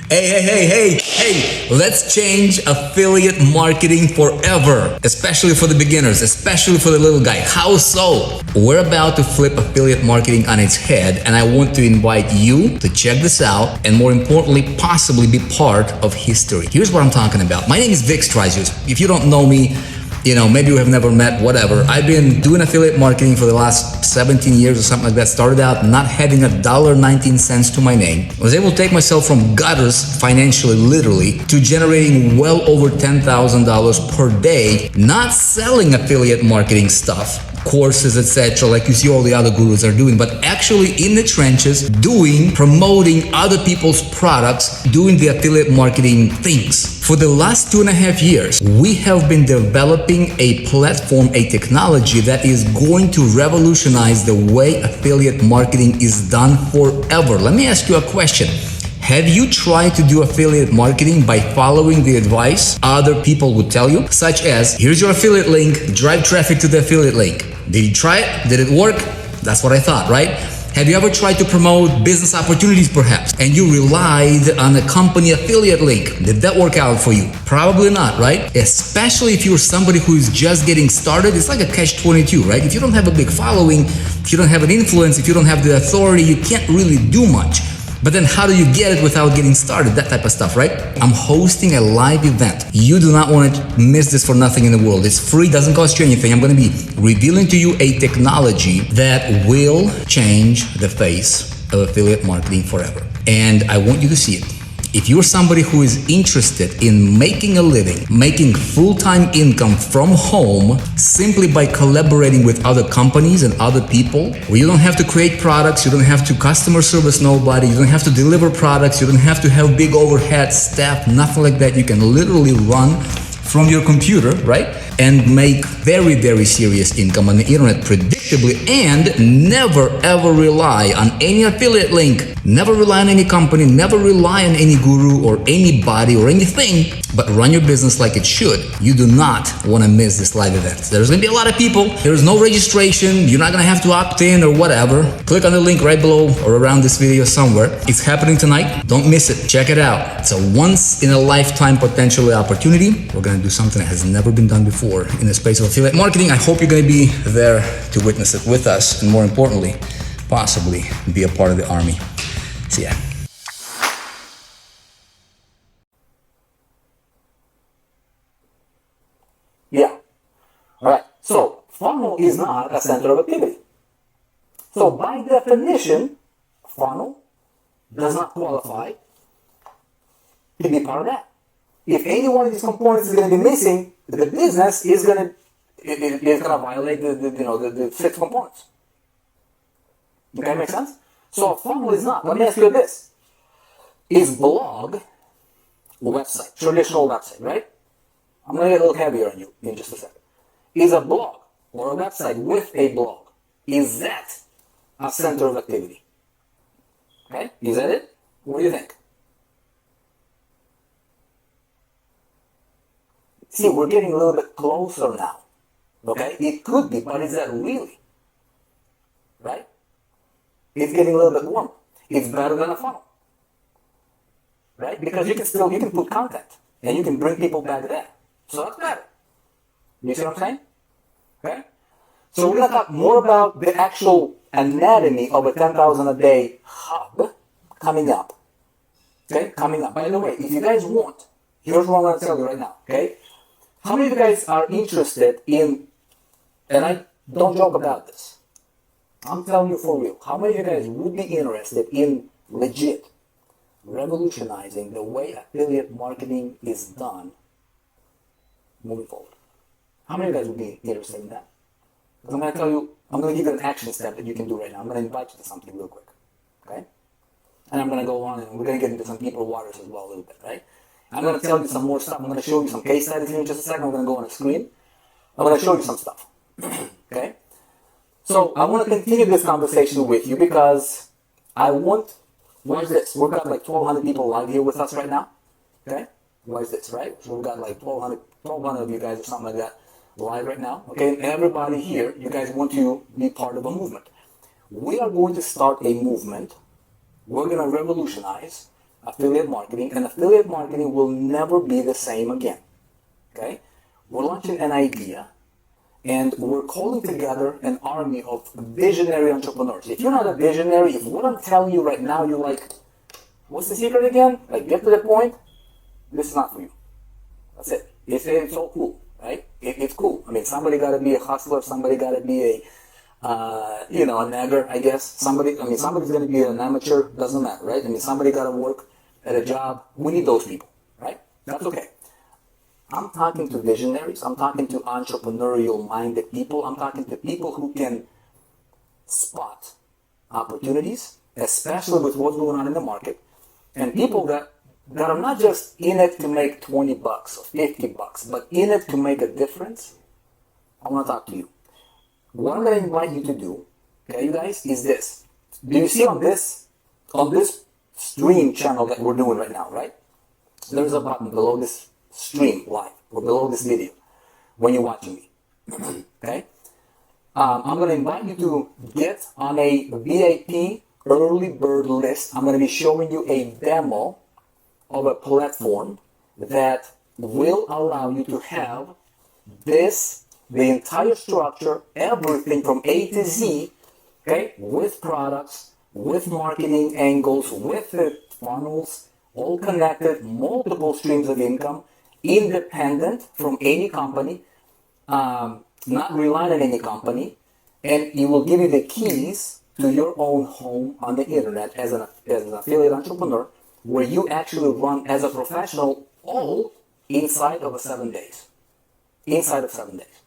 Hey, let's change affiliate marketing forever, especially for the beginners, especially for the little guy. How so? We're about to flip affiliate marketing on its head, and I want to invite you to check this out and, more importantly, possibly be part of history. Here's what I'm talking about. My name is Vic Strisius. If you don't know me, maybe we have never met, whatever. I've been doing affiliate marketing for the last 17 years or something like that. Started out not having $1.19 to my name. I was able to take myself from gutters financially, literally, to generating well over $10,000 per day, not selling affiliate marketing stuff, courses, etc., like you see all the other gurus are doing, but actually in the trenches, promoting other people's products, doing the affiliate marketing things. For the last 2.5 years, we have been developing a platform, a technology that is going to revolutionize the way affiliate marketing is done forever. Let me ask you a question. Have you tried to do affiliate marketing by following the advice other people would tell you? Such as, here's your affiliate link, drive traffic to the affiliate link. Did you try it? Did it work? That's what I thought, right? Have you ever tried to promote business opportunities perhaps, and you relied on a company affiliate link? Did that work out for you? Probably not, right? Especially if you're somebody who is just getting started. It's like a catch-22, right? If you don't have a big following, if you don't have an influence, if you don't have the authority, you can't really do much. But then how do you get it without getting started? That type of stuff, right? I'm hosting a live event. You do not want to miss this for nothing in the world. It's free, doesn't cost you anything. I'm going to be revealing to you a technology that will change the face of affiliate marketing forever. And I want you to see it. If you're somebody who is interested in making a living, making full-time income from home simply by collaborating with other companies and other people, where you don't have to create products, you don't have to customer service nobody, you don't have to deliver products, you don't have to have big overhead staff, nothing like that. You can literally run from your computer, right? And make very, very serious income on the internet predictably, and never ever rely on any affiliate link, never rely on any company, never rely on any guru or anybody or anything, but run your business like it should. You do not want to miss this live event. There's going to be a lot of people. There's no registration. You're not going to have to opt in or whatever. Click on the link right below or around this video somewhere. It's happening tonight. Don't miss it. Check it out. It's a once in a lifetime potentially opportunity. We're going to do something that has never been done before in the space of affiliate marketing. I hope you're going to be there to witness it with us, and more importantly, possibly be a part of the army. See ya. Yeah. All right. So funnel is not a center of activity. So by definition, funnel does not qualify to be part of that. If any one of these components is going to be missing, the business is going to violate the 6 components. Okay, make sense? So a funnel is not. Let me ask you this: is blog a website, traditional website, right? I'm going to get a little heavier on you in just a second. Is a blog or a website with a blog, is that a center of activity? Okay, is that it? What do you think? See, we're getting a little bit closer now. Okay? It could be, but is that really? Right? It's getting a little bit warmer. It's better than a funnel. Right? Because you can put content and you can bring people back there. So that's better. You see what I'm saying? Okay? So we're going to talk more about the actual anatomy of a 10,000 a day hub coming up. Okay? Coming up. By the way, if you guys want, here's what I'm going to tell you right now. Okay? How many of you guys are interested in, and I don't joke about this, I'm telling you for real, how many of you guys would be interested in legit revolutionizing the way affiliate marketing is done moving forward? How many of you guys would be interested in that? Because I'm going to tell you, I'm going to give you an action step that you can do right now. I'm going to invite you to something real quick. Okay? And I'm going to go on and we're going to get into some deeper waters as well a little bit, right? I'm going to tell you some more stuff. I'm going to show you some case studies here in just a second. I'm going to go on the screen. I'm going to show you some stuff. Okay? So I want to continue this conversation with you because where's this? We've got like 1,200 people live here with us right now. Okay? Where's this, right? So we've got like 1,200 of you guys or something like that live right now. Okay? And everybody here, you guys want to be part of a movement. We are going to start a movement. We're going to revolutionize affiliate marketing, and affiliate marketing will never be the same again. Okay? We're launching an idea, and we're calling together an army of visionary entrepreneurs. If you're not a visionary, if what I'm telling you right now, you're like, what's the secret again? Like, get to the point, this is not for you. That's it. It's so cool, right? It's cool. I mean, somebody got to be a hustler. Somebody got to be a nagger, I guess. Somebody's going to be an amateur. Doesn't matter, right? I mean, somebody got to work at a job. We need those people, right? That's okay. I'm talking to visionaries. I'm talking to entrepreneurial-minded people. I'm talking to people who can spot opportunities, especially with what's going on in the market, and people that are not just in it to make 20 bucks or 50 bucks, but in it to make a difference. I want to talk to you. What I'm going to invite you to do, okay, you guys, is this. Do you see on this stream channel that we're doing right now, right? There's a button below this stream live or below this video when you're watching me. Okay? I'm going to invite you to get on a VIP early bird list. I'm going to be showing you a demo of a platform that will allow you to have the entire structure, everything from A to Z, okay, with products, with marketing angles, with the funnels, all connected, multiple streams of income, independent from any company, not relying on any company, and it will give you the keys to your own home on the internet as an affiliate entrepreneur, where you actually run as a professional all inside of 7 days. Inside of 7 days.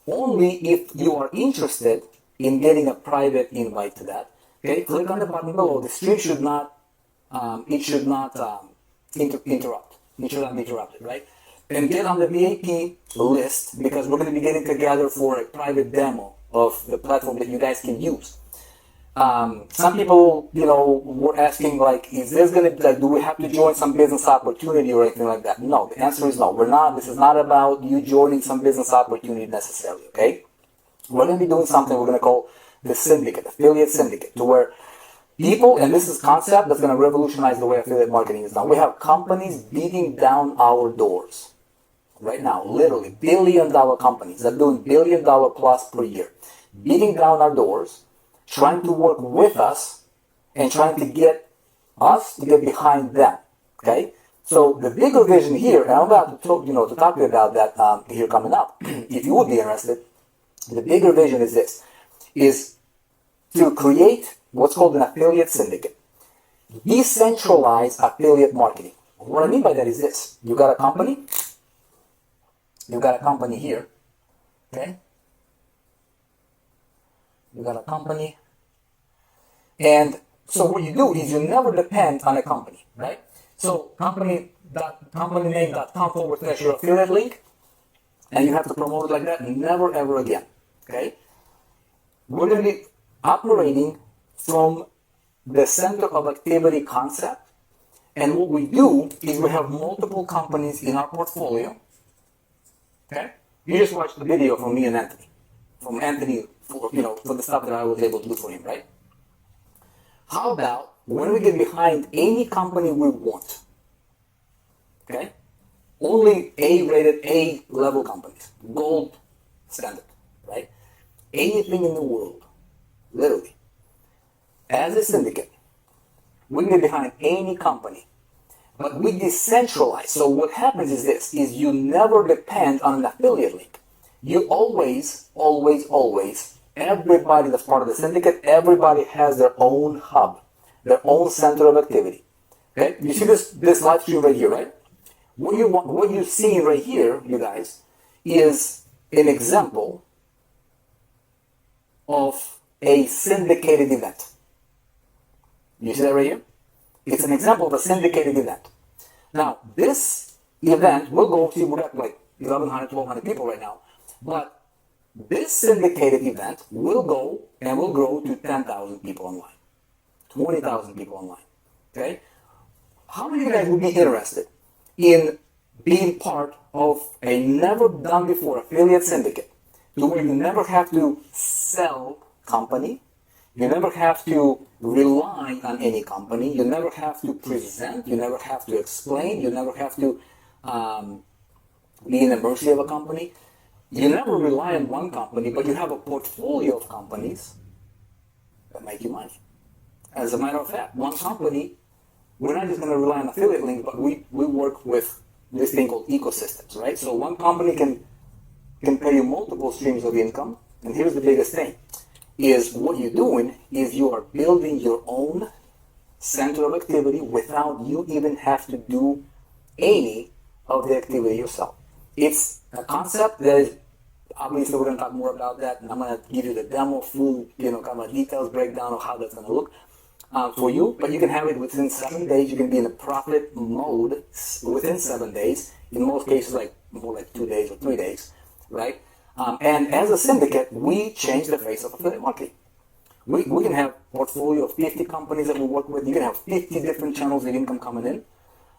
Only if you are interested in getting a private invite to that, okay, click on the button below. The stream should not, interrupt. It should not be interrupted, right? And get on the VIP list, because we're going to be getting together for a private demo of the platform that you guys can use. Some people, were asking, like, is this going to be, like, do we have to join some business opportunity or anything like that? No, the answer is no. We're not. This is not about you joining some business opportunity necessarily, okay? We're going to be doing something we're going to call the syndicate, affiliate syndicate, to where people, and this is a concept that's going to revolutionize the way affiliate marketing is done. We have companies beating down our doors right now, literally billion-dollar companies that are doing billion-dollar plus per year, beating down our doors, trying to work with us and trying to get us to get behind them. Okay? So the bigger vision here, and I'm about to talk, to talk to you about that here coming up, if you would be interested, the bigger vision is this, is to create what's called an affiliate syndicate. Decentralized affiliate marketing. What I mean by that is this. You got a company here, okay? You got a company, and so what you do is you never depend on a company, right? So companyname.com/ your affiliate link, and you have to promote it like that, never ever again, okay? We're going to be operating from the center of activity concept, and what we do is we have multiple companies in our portfolio, okay? You just watched the video from me and Anthony, for the stuff that I was able to do for him, right? How about when we get behind any company we want, okay? Only A-rated, A-level companies, gold standard, right? Anything in the world, literally. As a syndicate, we can get behind any company, but we decentralize. So what happens is this, is you never depend on an affiliate link. You always, everybody that's part of the syndicate, everybody has their own hub, their own center of activity. Okay? You see this live stream right here, right? What you're seeing right here, you guys, is an example of a syndicated event. You see that right here? It's an example of a syndicated event. Now, this event will go, see, we're at like 1,100, 1,200 people right now, but this syndicated event will go and will grow to 10,000 people online, 20,000 people online, okay? How many of you guys would be interested in being part of a never done before affiliate syndicate, to where you never have to sell company, You never have to rely on any company. You never have to present. You never have to explain. You never have to be in the mercy of a company. You never rely on one company, but you have a portfolio of companies that make you money. As a matter of fact, one company, we're not just going to rely on affiliate links, but we work with this thing called ecosystems, right? So one company can pay you multiple streams of income. And here's the biggest thing, is what you're doing is you are building your own center of activity without you even have to do any of the activity yourself. It's a concept that is, obviously we're going to talk more about that, and I'm going to give you the demo, full, kind of details breakdown of how that's going to look for you. But you can have it within 7 days. You can be in a profit mode within 7 days. In most cases, more like 2 days or 3 days, right? And as a syndicate, we change the face of affiliate marketing. We can have a portfolio of 50 companies that we work with. You can have 50 different channels of income coming in.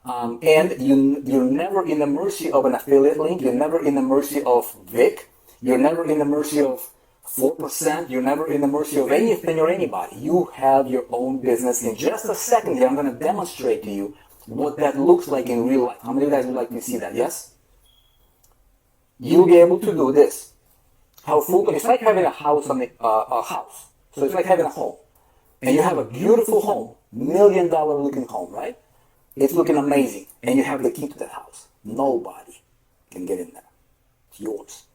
And you're never in the mercy of an affiliate link. You're never in the mercy of Vic. You're never in the mercy of 4%. You're never in the mercy of anything or anybody. You have your own business. In just a second here, I'm going to demonstrate to you what that looks like in real life. How many of you guys would like to see that? Yes? You'll be able to do this. It's like having a house a house. So it's like having a home. And you have a beautiful home, $1 million looking home, right? It's looking amazing. And you have the key to that house. Nobody can get in there. It's yours.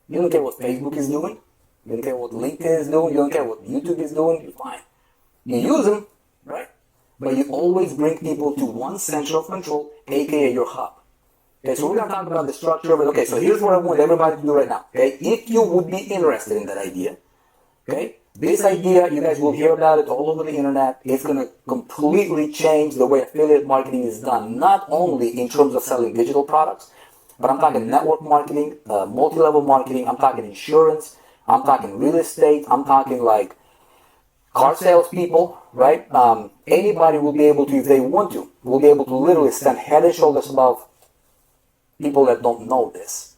You don't care what Facebook is doing. You don't care what LinkedIn is doing. You don't care what YouTube is doing. You're fine. You use them, right? But you always bring people to one center of control, aka your hub. Okay, so we're going to talk about the structure of it. Okay, so here's what I want everybody to do right now. Okay, if you would be interested in that idea, okay, this idea, you guys will hear about it all over the internet. It's going to completely change the way affiliate marketing is done, not only in terms of selling digital products, but I'm talking network marketing, multi-level marketing, I'm talking insurance, I'm talking real estate, I'm talking like car salespeople, right? Anybody will be able to, if they want to, will be able to literally stand head and shoulders above people that don't know this.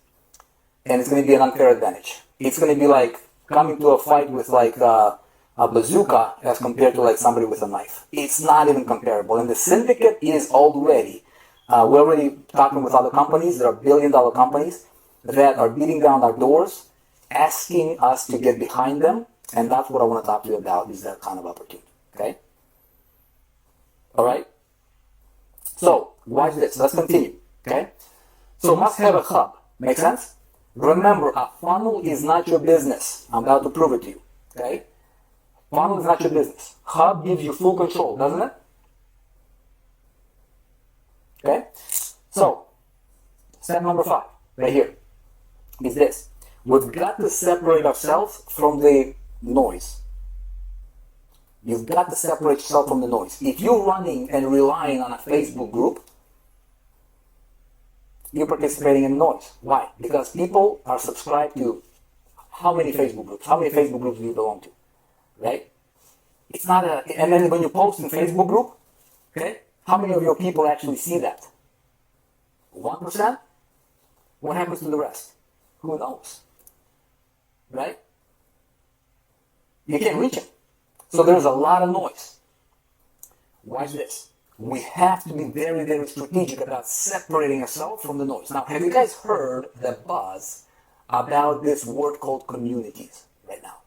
And it's going to be an unfair advantage. It's going to be like coming to a fight with like a bazooka as compared to like somebody with a knife. It's not even comparable. And the syndicate is already, we're already talking with other companies that are billion-dollar companies that are beating down our doors, asking us to get behind them. And that's what I want to talk to you about, is that kind of opportunity. Okay? All right? So, watch this. Let's continue. Okay? So, must have a hub. Make sense? Remember, a funnel is not your business. I'm about to prove it to you. Okay? Funnel is not your business. Hub gives you full control, doesn't it? Okay? So, step number 5, right here, is this. We've got to separate ourselves from the noise. You've got to separate yourself from the noise. If you're running and relying on a Facebook group, you're participating in noise. Why? Because people are subscribed to how many Facebook groups? How many Facebook groups do you belong to? Right? It's not a, and then when you post in Facebook group, okay, how many of your people actually see that? 1%? What happens to the rest? Who knows? Right? You can't reach it. So there's a lot of noise. Watch this. We have to be very, very strategic about separating ourselves from the noise. Now, have you guys heard the buzz about this word called communities right now?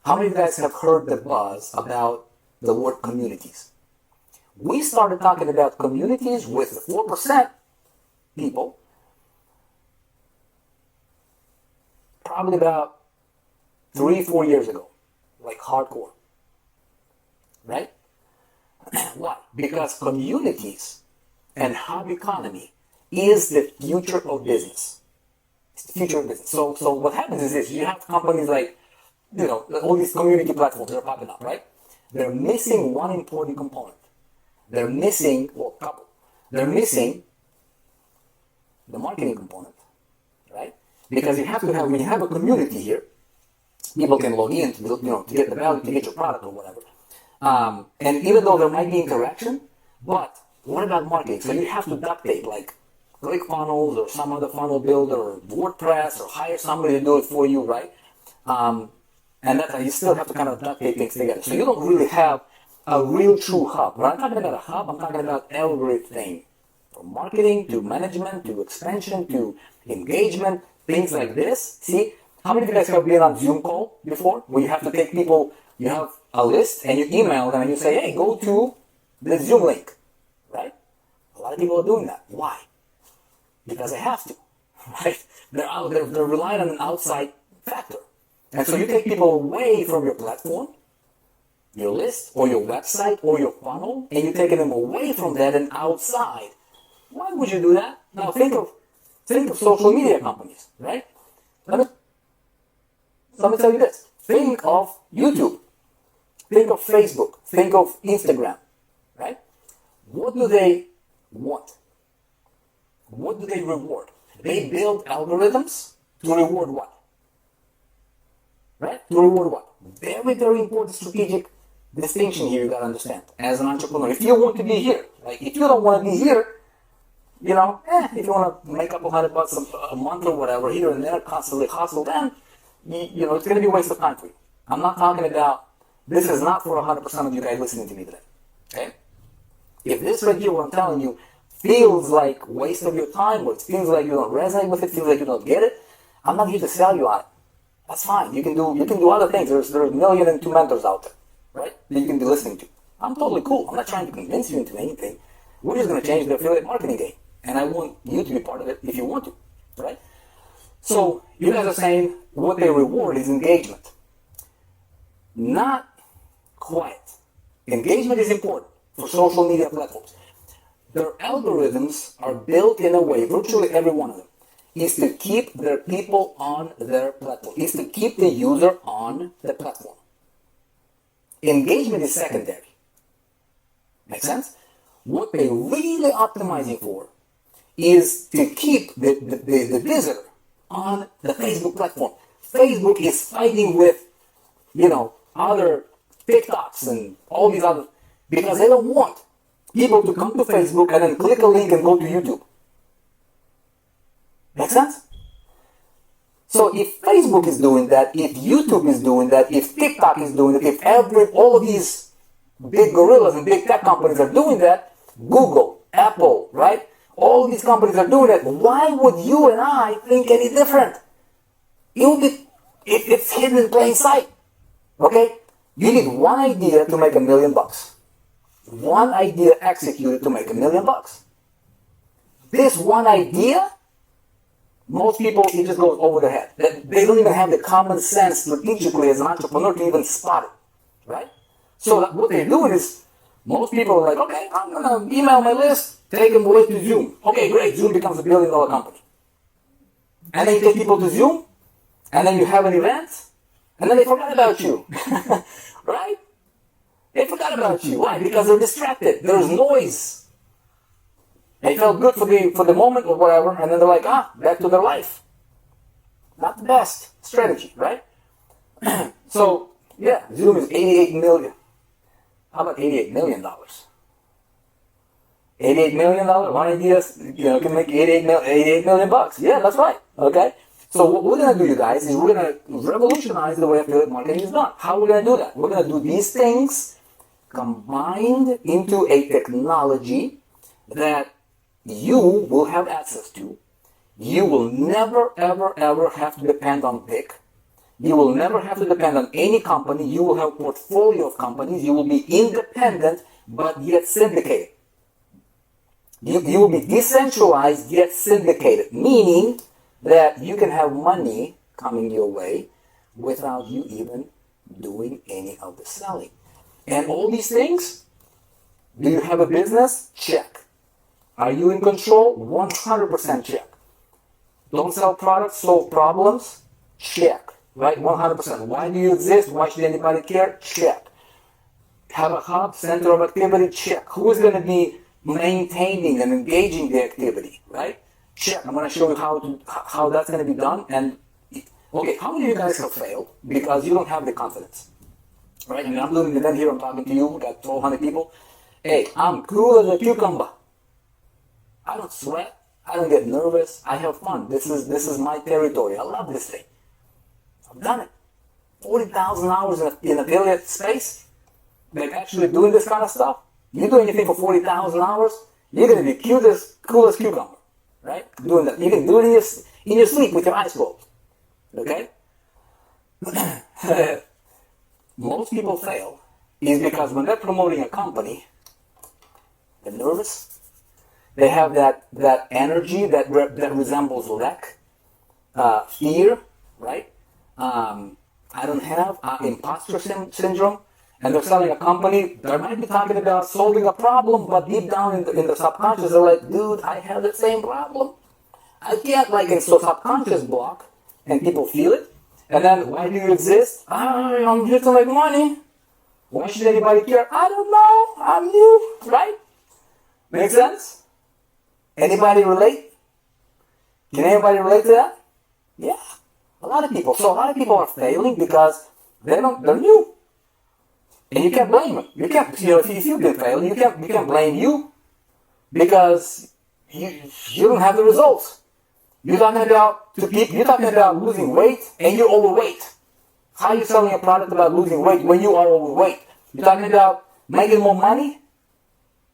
How many of you guys have heard the buzz about the word communities? We started talking about communities with 4% people probably about 3-4 years ago, like hardcore, right? Why? Because communities and hub economy is the future of business. It's the future of business. So what happens is this: you have companies like, all these community platforms that are popping up, right? They're missing one important component. They're missing, well, a couple. They're missing the marketing component, right? Because you have to have, when you have a community here, people can log in to get the value, to get your product or whatever. And even though there might be interaction, but what about marketing? So you have to duct tape, like ClickFunnels or some other funnel builder or WordPress, or hire somebody to do it for you, right? And that's how you still have to kind of duct tape things together. So you don't really have a real true hub. When I'm talking about a hub, I'm talking about everything. From marketing to management to expansion to engagement, things like this. See, how many of you guys have been on Zoom call before? Where you have to take people, you have a list and you email them and you say, hey, go to the Zoom link, right? A lot of people are doing that. Why? Because they have to, right? They're relying on an outside factor. And so you take people away from your platform, your list, or your website, or your funnel, and you're taking them away from that and outside. Why would you do that? Now think of social media companies, right? Let me tell you this. Think of YouTube. Think of Facebook. Think of Instagram, right? What do they want? What do they reward? They build algorithms to reward what? Right? To reward what? Very, very important strategic distinction here you gotta understand as an entrepreneur. If you want to be here, like if you don't want to be here, you know, if you want to make up $100 a month or whatever here and there, constantly hustle, then you know it's going to be a waste of time for you. I'm not talking about, this is not for 100% of you guys listening to me today. Okay? If this right here, what I'm telling you, feels like waste of your time, or it feels like you don't resonate with it, feels like you don't get it, I'm not here to sell you on it. That's fine. You can do other things. There's 1,002 mentors out there, right? That you can be listening to. I'm totally cool. I'm not trying to convince you into anything. We're just going to change the affiliate marketing game. And I want you to be part of it if you want to, right? So you guys are saying what they reward is engagement. Not quite. Engagement is important for social media platforms. Their algorithms are built in a way, virtually every one of them, is to keep their people on their platform, is to keep the user on the platform. Engagement is secondary. Make sense? What they're really optimizing for is to keep the visitor on the Facebook platform. Facebook is fighting with, you know, other TikToks and all these other, because they don't want people to come to Facebook and then click a link and go to YouTube. Make sense? So if Facebook is doing that, if YouTube is doing that, if TikTok is doing it, if all of these big gorillas and big tech companies are doing that, Google, Apple, right? All these companies are doing that. Why would you and I think any different? It's hidden in plain sight. Okay? You need one idea to make $1 million. One idea executed to make $1 million. This one idea, most people, it just goes over their head. They don't even have the common sense strategically as an entrepreneur to even spot it. Right? So what they're doing is, most people are like, okay, I'm going to email my list, take them away to Zoom. Okay, great, Zoom becomes $1 billion company. And then you take people to Zoom, and then you have an event, and then they forgot about you. Right? They forgot about you. Why? Because they're distracted. There's noise. They felt good for the moment or whatever, and then they're like, back to their life. Not the best strategy, right? So, yeah, Zoom is 88 million. How about $88 million? $88 million? One idea, can make $88 million bucks. Yeah, that's right. Okay? So what we're going to do, you guys, is we're going to revolutionize the way affiliate marketing is done. How are we going to do that? We're going to do these things combined into a technology that you will have access to. You will never, ever, ever have to depend on pick. You will never have to depend on any company. You will have a portfolio of companies. You will be independent, but yet syndicated. You will be decentralized, yet syndicated, meaning that you can have money coming your way without you even doing any of the selling. And all these things, do you have a business? Check. Are you in control? 100% check. Don't sell products, solve problems? Check. Right? 100%. Why do you exist? Why should anybody care? Check. Have a hub, center of activity? Check. Who is going to be maintaining and engaging the activity? Right? Check. I'm going to show you how that's going to be done. And okay, how many of you guys have failed because you don't have the confidence? Right? I mean, I'm doing the event here. I'm talking to you. We got 1,200 people. Hey, I'm cool as a cucumber. I don't sweat. I don't get nervous. I have fun. This is my territory. I love this thing. I've done it. 40,000 hours in affiliate space, like actually doing this kind of stuff. You do anything for 40,000 hours, you're gonna be coolest cucumber, right? Doing that. You can do it in your sleep with your eyes closed. Okay? Most people fail is because when they're promoting a company, they're nervous. They have that energy that resembles lack, fear, right? I don't have imposter syndrome, and they're selling a company. They might be talking about solving a problem, but deep down in the subconscious, they're like, dude, I have the same problem. I can't, like, it's so subconscious block, and people feel it. And then, why do you exist? I'm here to make money. Why should anybody care? I don't know. I'm new, right? Make sense? Anybody relate? Can anybody relate to that? Yeah, a lot of people. So a lot of people are failing because they're new, and you can't blame them. You can't, if you've been failing, you can't blame you because you don't have the results. You're talking about losing weight, and you're overweight. How are you selling a product about losing weight when you are overweight? You're talking about making more money,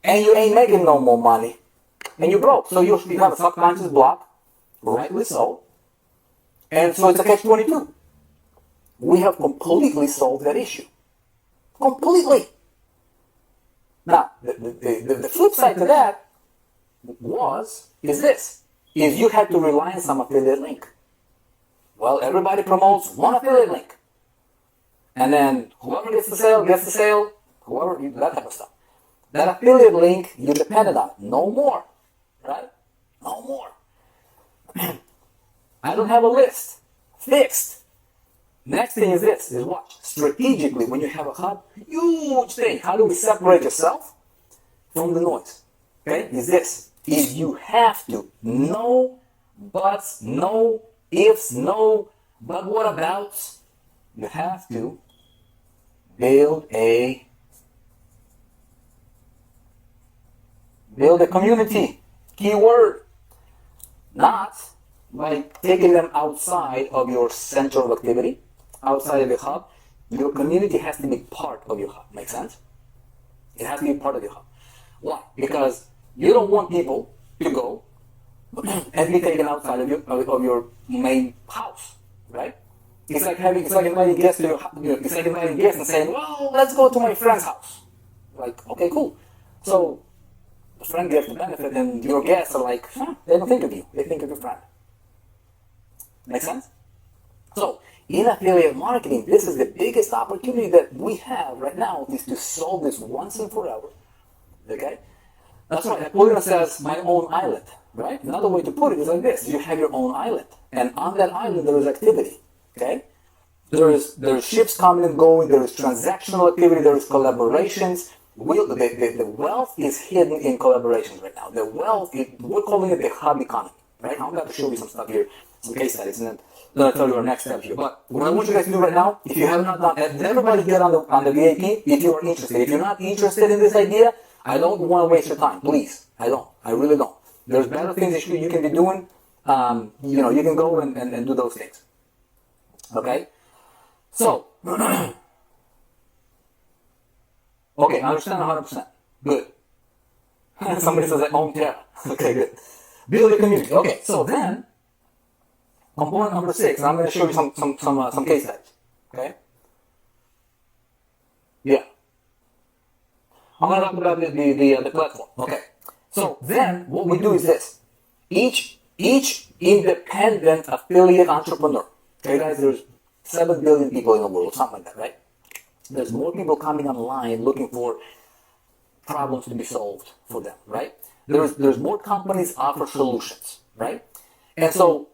and you ain't making no more money, and you're broke. So you have a subconscious block, rightly so. And so it's a catch-22. We have completely solved that issue. Completely. Now, the flip side to that is this. Is you have to rely on some affiliate link. Well, everybody promotes one affiliate link. And then whoever gets the sale, that type of stuff. That affiliate link, you depended on. No more. Right? No more. I don't have a list. Fixed. Next thing is this, is watch. Strategically, when you have a hub, huge thing. How do we separate yourself from the noise? Okay? Is this. Is you have to. No buts, no ifs, no but what abouts. You have to build a community. Keyword. Not by taking them outside of your center of activity, outside of the hub. Your community has to be part of your hub. Make sense? It has to be part of your hub. Why? Because you don't want people to go and be taken outside of your main house, right? It's like inviting guests to it's like inviting guests and saying, well, let's go to my friend's house. Like, okay, cool. So the friend gets the benefit, and your guests are like, they don't think of you. They think of your friend. Make sense? So in affiliate marketing, this is the biggest opportunity that we have right now, is to solve this once and forever. Okay? That's right. Napoleon says, my own island, right? Another way to put it is like this. You have your own island. And on that island, there is activity, okay? There is ships coming and going. There is transactional activity. There is collaborations. The wealth is hidden in collaborations right now. The wealth, we're calling it the hub economy, right? I'm going to show you some stuff here, some case studies, and then I'll tell you our next step here. But what I want you guys to do right now, if you have not done, everybody get on the VIP if you are interested. If you're not interested in this idea, I don't want to waste your time, please. I don't. I really don't. There's better things that you can be doing. You can go and do those things. Okay? So, okay, I understand 100%. Good. Somebody says I own Terra. Okay, good. Build a community. Okay, so then, component number 6, I'm going to show you some case studies. Okay? Yeah. I'm going to talk about the platform. Okay. So then what we do is this. Each independent affiliate entrepreneur. Okay, guys, there's 7 billion people in the world, something like that, right? There's more people coming online looking for problems to be solved for them, right? There's more companies offer solutions, right? And so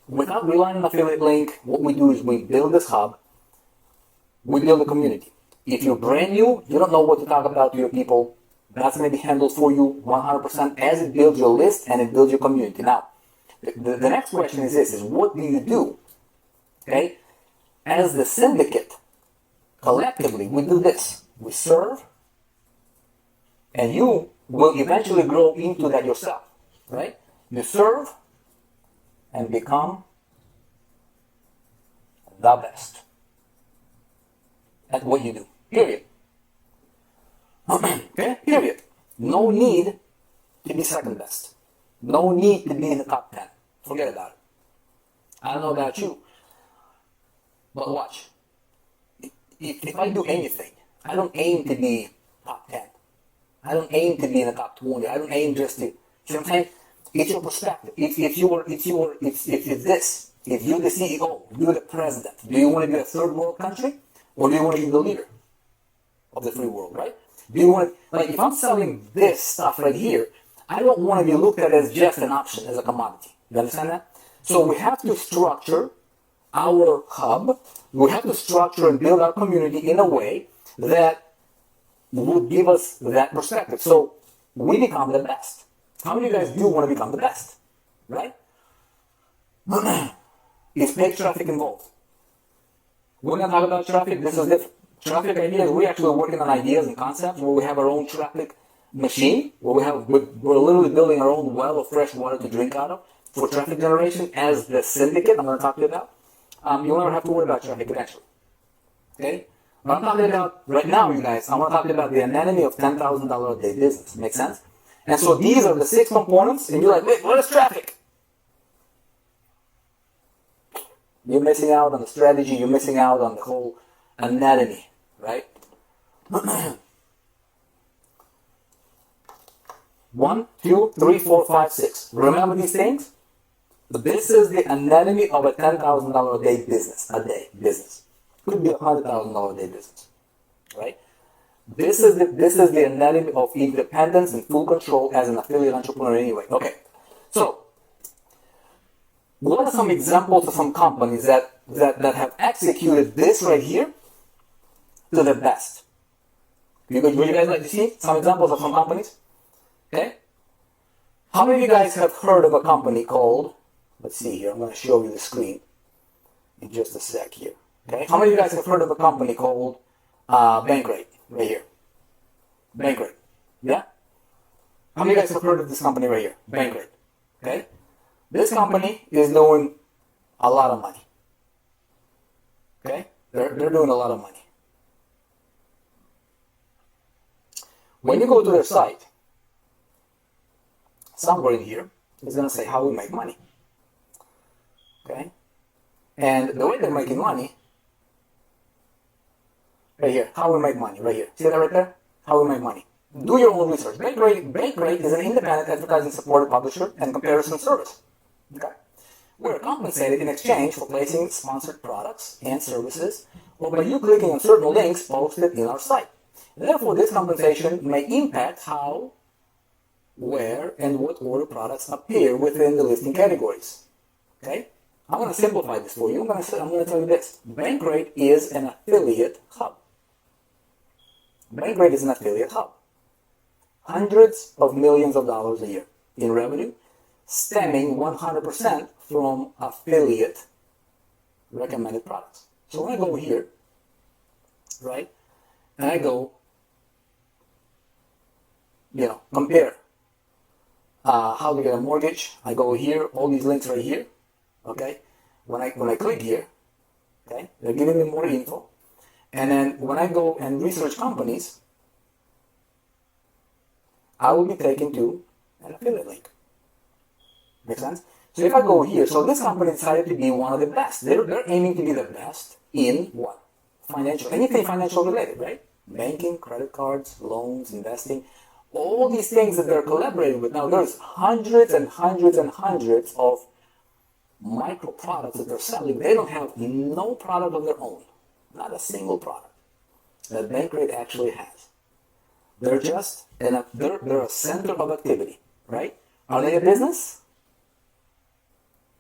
without relying on affiliate link, what we do is we build this hub, we build a community. If you're brand new, you don't know what to talk about to your people, that's going to be handled for you 100% as it builds your list and it builds your community. Now, the next question is this, is what do you do? Okay? As the syndicate, collectively, we do this. We serve, and you will eventually grow into that yourself, right? You serve and become the best. at what you do. Period. Okay? Period. No need to be second best. No need to be in the top 10. Forget about it. I don't know about you, but watch. If I do anything, I don't aim to be top 10. I don't aim to be in the top 20. I don't aim just to, see what I'm saying? It's your perspective. If you're this, if you're the CEO, you're the president, do you want to be a third world country? Or do you want to be the leader of the free world, right? Do you want to, like, if I'm selling this stuff right here, I don't want to be looked at as just an option, as a commodity. You understand that? So we have to structure our hub, we have to structure and build our community in a way that would give us that perspective. So we become the best. How many of you guys do want to become the best? Right? Is paid traffic involved? We're going to talk about traffic. This is different. Traffic ideas, we're actually working on ideas and concepts where we have our own traffic machine, where we're literally building our own well of fresh water to drink out of for traffic generation as the syndicate I'm going to talk to you about. You'll never have to worry about traffic eventually. Okay? What I'm talking about right now, you guys, I want to talk about the anatomy of $10,000 a day business. Make sense? And so these are the 6 components, and you're like, wait, what is traffic? You're missing out on the strategy, you're missing out on the whole anatomy, right? 1, 2, 3, 4, 5, 6. Remember these things? This is the anatomy of a $10,000 a day business. Could be a $100,000 a day business, right? This is the anatomy of independence and full control as an affiliate entrepreneur anyway. Okay, so what are some examples of some companies that have executed this right here to the best? Would you guys like to see some examples of some companies? Okay. How many of you guys have heard of a company called, let's see here, I'm going to show you the screen in just a sec here. Okay. How many of you guys have heard of a company called Bankrate? Right here. Bankrate. Yeah? How many of you guys have heard of this company right here? Bankrate. Okay? This company is doing a lot of money. Okay? They're doing a lot of money. When you go to their site, somewhere in here, it's going to say how we make money. Okay? And the way they're making money, right here, how we make money, right here. See that right there? How we make money. Do your own research. Bankrate is an independent advertising supported publisher and comparison service. Okay? We're compensated in exchange for placing sponsored products and services or by you clicking on certain links posted in our site. Therefore, this compensation may impact how, where, and what order products appear within the listing categories. Okay? I'm going to simplify this for you. I'm going to tell you this. Bankrate is an affiliate hub. Bankrate is an affiliate hub. Hundreds of millions of dollars a year in revenue, stemming 100% from affiliate recommended products. So when I go here, right, and I go, compare how to get a mortgage, I go here, all these links right here, okay? When I click here, okay, they're giving me more info. And then when I go and research companies, I will be taken to an affiliate link. Make sense? So if I go here, so this company decided to be one of the best. They're aiming to be the best in what? Financial, anything financial related, right? Banking, credit cards, loans, investing, all these things that they're collaborating with. Now there's hundreds and hundreds and hundreds of micro products that they're selling. They don't have no product of their own. Not a single product that Bankrate actually has. They're just, they're a center of activity, right? Are they a business?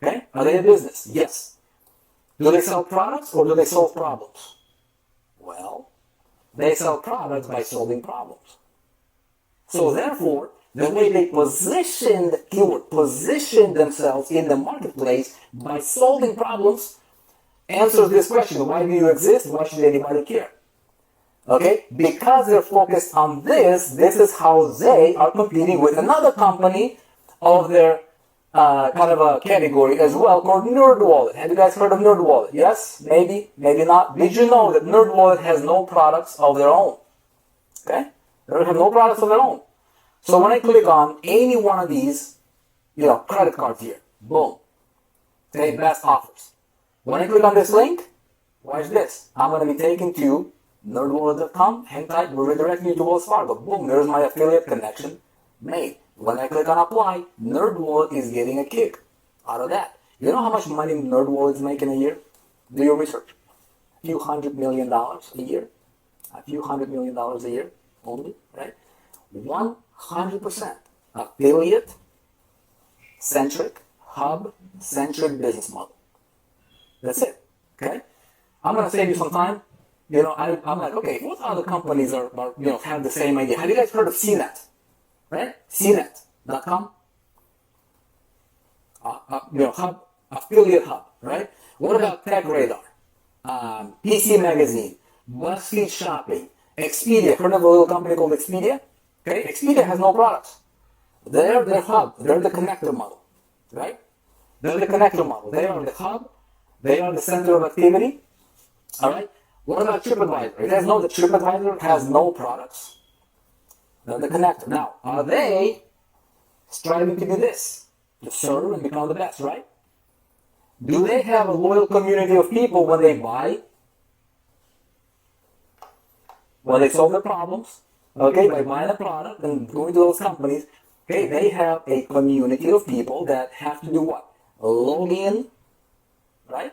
Okay? Are they a business? Yes. Do they sell products or do they solve problems? Well, they sell products by solving problems. So therefore, the way they position themselves in the marketplace by solving problems answers this question: why do you exist? Why should anybody care? Okay? Because they're focused on this is how they are competing with another company of their kind of a category as well called NerdWallet. Have you guys heard of NerdWallet? Yes? Maybe? Maybe not? Did you know that NerdWallet has no products of their own? Okay? They have no products of their own. So when I click on any one of these, credit cards here, boom. Say best offers. When I click on this link, watch this. I'm going to be taken to nerdwallet.com, hang tight, we'll redirect you to Wells Fargo. Boom, there's my affiliate connection made. When I click on apply, NerdWallet is getting a kick out of that. You know how much money NerdWallet is making a year? Do your research. A few $100 million a year. A few $100 million a year only, right? 100% affiliate-centric, hub-centric business model. That's it, okay? I'm going to save you some time. I'm like, okay, what other companies are have the same idea? Have you guys heard of CNET? Right? CNET.com? Hub, affiliate hub, right? What about TechRadar? PC Magazine, BuzzFeed Shopping, Expedia. Heard of a little company called Expedia? Okay, Expedia has no products. They're the hub. They're the connector model, right? They're the connector model. They are the hub. They are the center of activity. All right. What about TripAdvisor? You guys know that TripAdvisor has no products. They're the connector. Now, are they striving to do this? To serve and become the best, right? Do they have a loyal community of people when they buy? When they solve their problems? Okay, by buying a product and going to those companies, okay, they have a community of people that have to do what? Log in, right?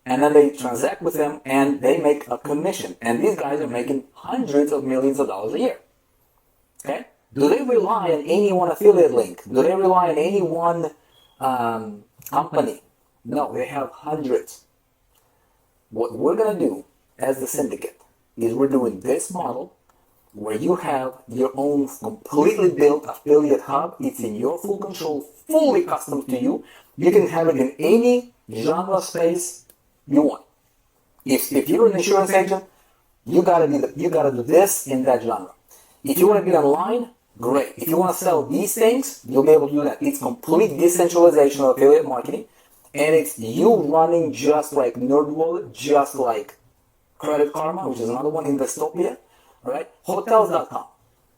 And then they transact with them and they make a commission. And these guys are making hundreds of millions of dollars a year. Okay? Do they rely on any one affiliate link? Do they rely on any one company? No, they have hundreds. What we're going to do as the syndicate is we're doing this model where you have your own completely built affiliate hub. It's in your full control, fully custom to you. You can have it in any genre space you want. If you're an insurance agent, you gotta do this in that genre. If you want to be online, great. If you want to sell these things, you'll be able to do that. It's complete decentralization of affiliate marketing, and it's you running just like NerdWallet, just like Credit Karma, which is another one, Investopia, all right? Hotels.com,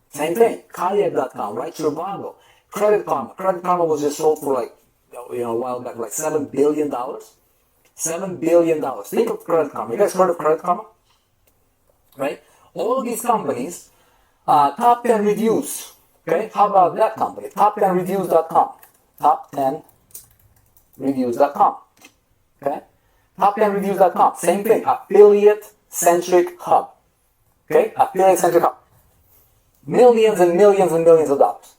same thing. Kayak.com, right? Trivago, Credit Karma. Credit Karma was just sold for a while back, like $7 billion. $7 billion. Think of Credit Karma. You guys heard of Credit Karma? Right? All of these companies, top 10 reviews. Okay? How about that company? Top10reviews.com. Top10reviews.com. Okay? Top10reviews.com. Same thing. Affiliate-centric hub. Okay? Affiliate-centric hub. Millions and millions and millions of dollars.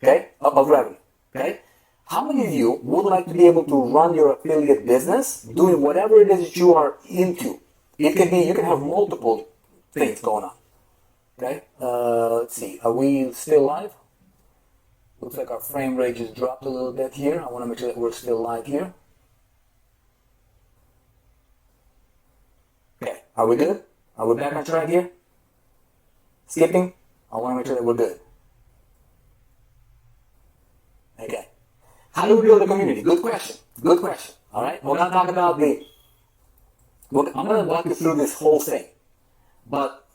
Okay? Of revenue. Okay? How many of you would like to be able to run your affiliate business doing whatever it is that you are into? It can be, you can have multiple things going on. Okay? Let's see. Are we still live? Looks like our frame rate just dropped a little bit here. I want to make sure that we're still live here. Okay. Are we good? Are we back on track here? Skipping? I want to make sure that we're good. Okay. How do we build a community? Good question. Good question. All right? We're going to talk about I'm going to walk you through this whole thing. But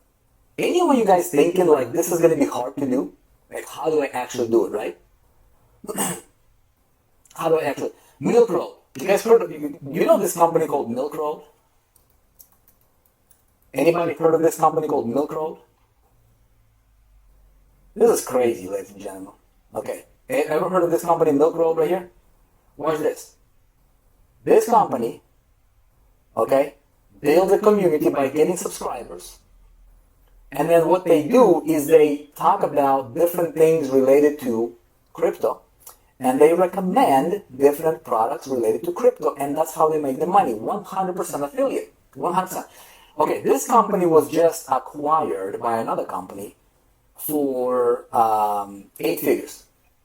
any of you guys thinking like this is going to be hard to do? Like, how do I actually do it, right? How do I actually? Milk Road. You guys heard of, you know this company called Milk Road? Anybody heard of this company called Milk Road? This is crazy, ladies and gentlemen. Okay. Ever heard of this company, Milk Road, right here? Watch this. This company, okay, builds a community by getting subscribers. And then what they do is they talk about different things related to crypto. And they recommend different products related to crypto. And that's how they make the money. 100% affiliate. 100%. Okay, this company was just acquired by another company for 8 figures.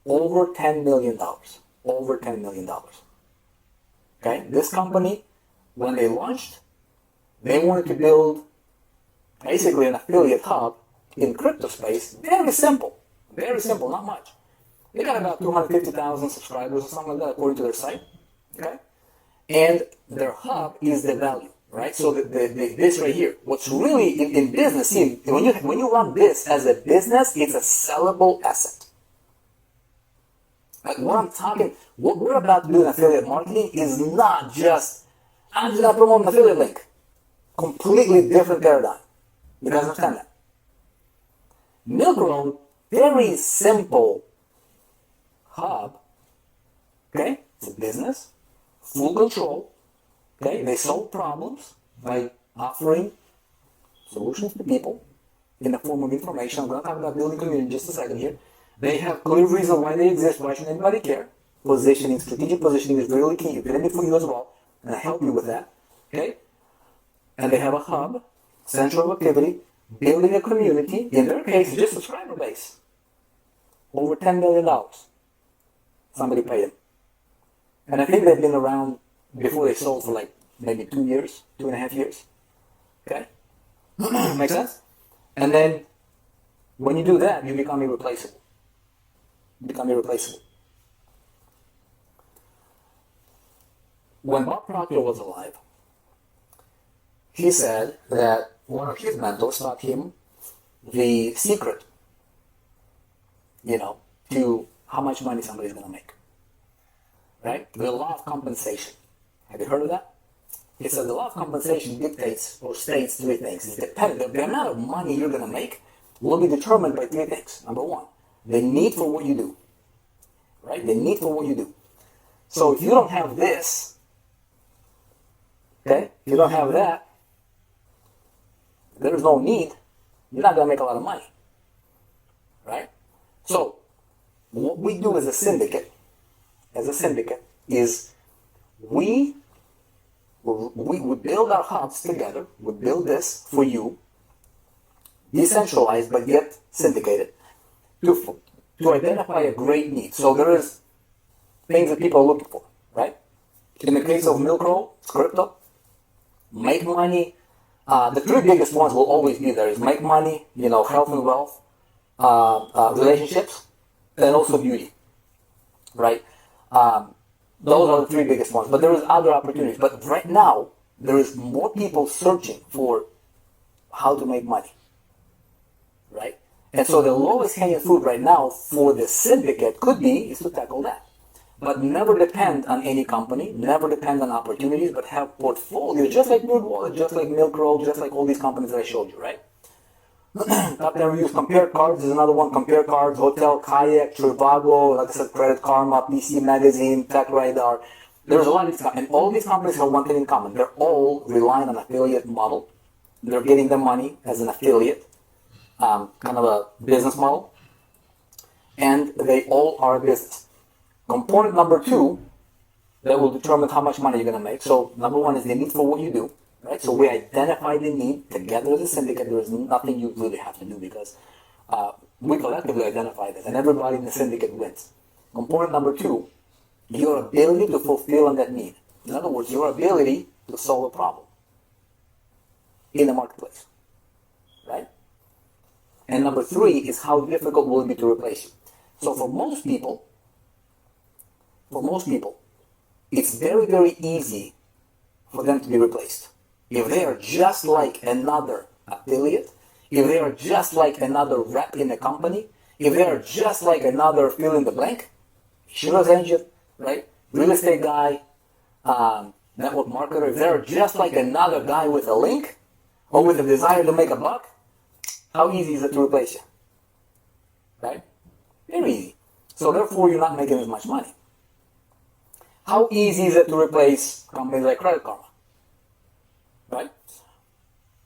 Over $10 million. Over $10 million. Okay, this company, when they launched, they wanted to build basically an affiliate hub in crypto space. Very simple, not much. They got about 250,000 subscribers or something like that according to their site. Okay? And their hub is the value, right? So this right here, what's really in business, see, when you run this as a business, it's a sellable asset. Like what we're about to do in affiliate marketing is not just, I'm just going to promote an affiliate link. Completely different paradigm. You guys understand that? Milk Road, very simple hub. Okay? It's a business, full control. Okay? They solve problems by offering solutions to people in the form of information. I'm going to talk about building community in just a second here. They have clear reason why they exist. Why should anybody care? Positioning, strategic positioning is really key. It's going to be for you as well, and I help you with that. Okay? And they have a hub, central activity, building a community. In their case, just subscriber base. Over $10 million. Somebody paid them. And I think they've been around before they sold for like maybe 2 years, 2.5 years. Okay? Make sense? And then when you do that, you become irreplaceable. When Bob Proctor was alive, he said that one of his mentors taught him the secret, to how much money somebody's going to make. Right? The law of compensation. Have you heard of that? He said the law of compensation dictates or states three things. The amount of money you're going to make will be determined by three things. Number one, the need for what you do. Right? The need for what you do. So if you don't have this, okay, if you don't have that, there's no need, you're not going to make a lot of money. Right? So, what we do as a syndicate, is we build our hubs together, we build this for you, decentralized but yet syndicated, to identify a great need. So there is things that people are looking for, right? In the case of Milk Road, it's crypto, make money. The three biggest ones will always be there: is make money, health and wealth, relationships, and also beauty, right? Those are the three biggest ones. But there is other opportunities. But right now, there is more people searching for how to make money, right? And so the lowest hanging fruit right now for the syndicate could be is to tackle that. But never depend on any company, never depend on opportunities, but have portfolios, just like NerdWallet, just like Milk Road, just like all these companies that I showed you, right? Top 10 reviews, Compare Cards is another one. Compare Cards, Hotel, Kayak, Trivago, like I said, Credit Karma, PC Magazine, Tech Radar. There's a lot of these companies, and all these companies have one thing in common. They're all relying on affiliate model. They're getting their money as an affiliate, kind of a business model. And they all are a business. Component number two that will determine how much money you're going to make. So number one is the need for what you do. Right? So we identify the need together as a syndicate. There is nothing you really have to do because we collectively identify this, and everybody in the syndicate wins. Component number two, your ability to fulfill on that need. In other words, your ability to solve a problem in the marketplace. Right? And number three is how difficult will it be to replace you. So for most people, it's very, very easy for them to be replaced. If they are just like another affiliate, if they are just like another rep in a company, if they are just like another fill in the blank, insurance agent, right? Real estate guy, network marketer, if they're just like another guy with a link or with a desire to make a buck, how easy is it to replace you? Right? Very easy. So therefore, you're not making as much money. How easy is it to replace companies like Credit Karma? Right?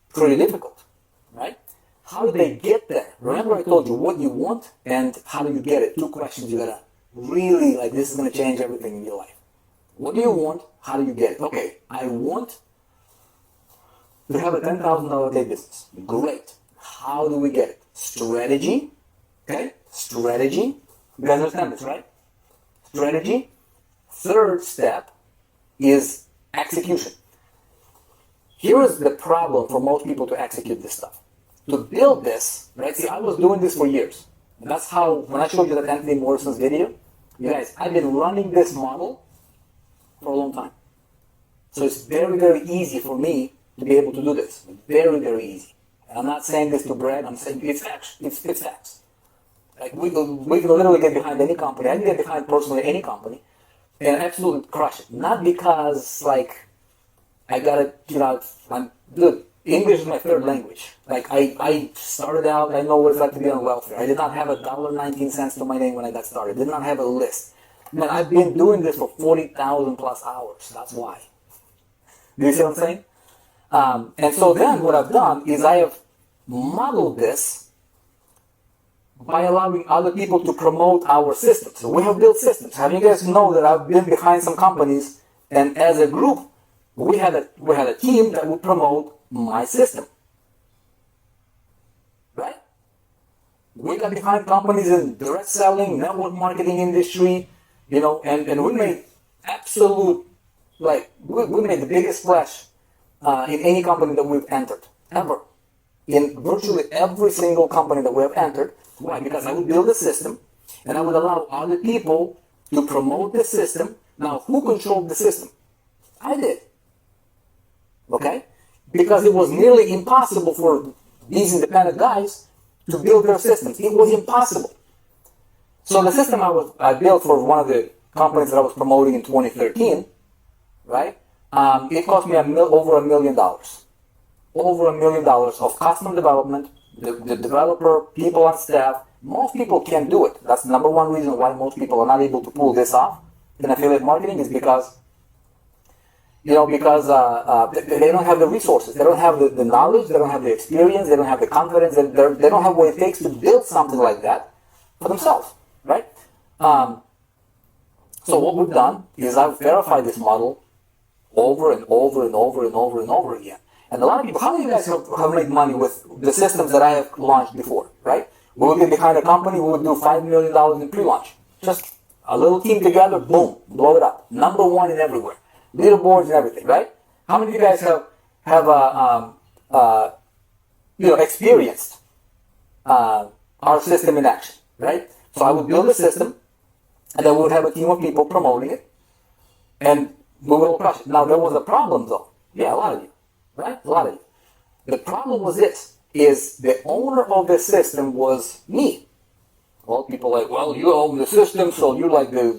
Pretty difficult, right? How do they get there? Remember I told you what you want and how do you get it? Two questions you gotta really, this is gonna change everything in your life. What do you want? How do you get it? Okay, I want to have a $10,000 a day business. Great. How do we get it? Strategy. Okay? Strategy. You guys understand this, right? Strategy. Third step is execution. Here is the problem for most people to execute this stuff. To build this, right? See, I was doing this for years. And that's how, when I showed you that Anthony Morrison's video, you guys, I've been running this model for a long time. So it's very, very easy for me to be able to do this. Very, very easy. And I'm not saying this to brag, I'm saying it's facts. It's facts. Like we can literally get behind any company. I can get behind personally any company and absolutely crush it. Not because like I gotta, dude, English is my third language. Like I started out, I know what it's like to be on welfare. I did not have $1.19 to my name when I got started. Did not have a list. Man, I've been doing this for 40,000 plus hours. That's why. Do you see what I'm saying? And so then what I've done is I have modeled this by allowing other people to promote our systems. So we have built systems. Have you guys know that I've been behind some companies, and as a group, we had a team that would promote my system. Right? We got behind companies in direct selling, network marketing industry, and we made absolute, we made the biggest splash in any company that we've entered, ever. In virtually every single company that we have entered. Why? Because I would build a system, and I would allow other people to promote the system. Now, who controlled the system? I did. Okay? Because it was nearly impossible for these independent guys to build their systems. It was impossible. So the system I built for one of the companies that I was promoting in 2013, right? It cost me over $1 million. Over $1 million of custom development. The developer, people on staff, most people can't do it. That's the number one reason why most people are not able to pull this off in affiliate marketing is because they don't have the resources. They don't have the knowledge. They don't have the experience. They don't have the confidence. They don't have what it takes to build something like that for themselves, right? So what we've done is I've verified this model over and over and over and over and over again. And a lot of people, how many of you guys have made money with the systems that I have launched before, right? We would get behind a company, we would do $5 million in pre-launch. Just a little team together, boom, blow it up. Number one in everywhere. Leaderboards and everything, right? How many of you guys have experienced our system in action, right? So I would build a system, and then we would have a team of people promoting it, and we would all crush it. Now, there was a problem, though. Yeah, a lot of you. Right? A lot of you. The problem was this, is the owner of the system was me. Well, people are like, well, you own the system, so you're like the